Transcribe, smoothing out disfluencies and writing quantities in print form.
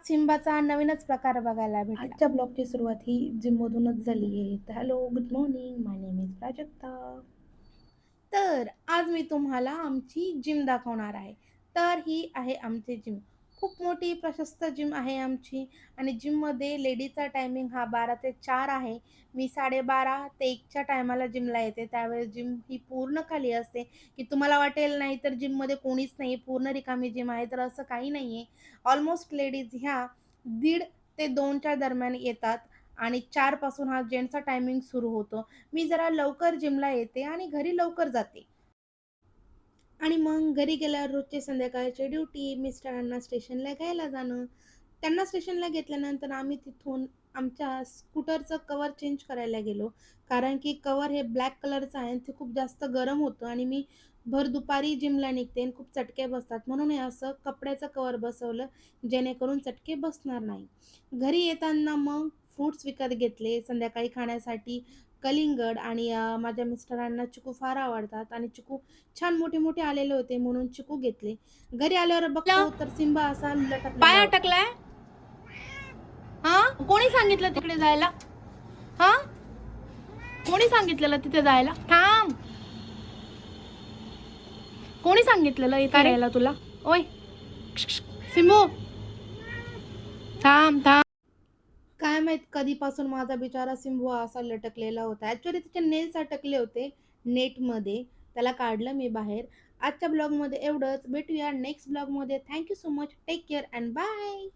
सिम्बाचा नवीनच प्रकार बघायला भेटला. आजच्या ब्लॉगची सुरुवात ही जिममधूनच झाली आहे. तर hello, good morning, my name is Prajakta. तर आज मी तुम्हाला आमची जिम दाखवणार आहे. तर ही आहे आमची जिम. खूप मोठी प्रशस्त जिम आहे आमची आणि जिममध्ये लेडीजचा टायमिंग हा 12 ते 4 आहे. मी 12:30 ते 1च्या टायमाला जिमला येते. त्यावेळेस जिम ही पूर्ण खाली असते, की तुम्हाला वाटेल नाही तर जिममध्ये कोणीच नाही, पूर्ण रिकामी जिम आहे. तर असं काही नाहीये. ऑलमोस्ट लेडीज ह्या 1:30 ते 2च्या दरम्यान येतात आणि 4 पासून हा जेंट्सचा टायमिंग सुरू होतो. मी जरा लवकर जिमला येते आणि घरी लवकर जाते. आणि मग घरी गेल्यावर रोजची संध्याकाळची ड्युटी, मिस्टरांना स्टेशनला घ्यायला जाणं. त्यांना स्टेशनला घेतल्यानंतर आम्ही तिथून आमच्या स्कूटरचं कवर चेंज करायला गेलो. कारण की कवर हे ब्लॅक कलरचं आहे आणि ते खूप जास्त गरम होतं आणि मी भर दुपारी जिमला निघते आणि खूप चटके बसतात. म्हणून हे असं कपड्याचं कवर बसवलं, जेणेकरून चटके बसणार नाही. घरी येताना मग फ्रुट्स विकत घेतले संध्याकाळी खाण्यासाठी. कलिंगड आणि माझ्या मिस्टरांना चिकू फार आवडतात आणि चिकू छान मोठे-मोठे आलेले होते म्हणून चिकू घेतले. घरी आल्यावर बघतो तर सिम्बा असा लटकलेला पाय होता. अटकलाय. हा, कोणी सांगितलं तिकडे जायला? हा, कोणी सांगितलेलं तिथे जायला? थांब, कोणी सांगितलेलं इथे यायला तुला? ओय सिंबू, थांब थांब. काय माहित कधीपासून माझा बिचारा सिम्बू असा लटकलेला होता. ॲक्चुअली त्याचे नेल्स अटकले होते नेटमध्ये. त्याला काढलं मी बाहेर. आजच्या ब्लॉगमध्ये एवढंच. भेटूया नेक्स्ट ब्लॉगमध्ये. Thank you so much. Take care and bye.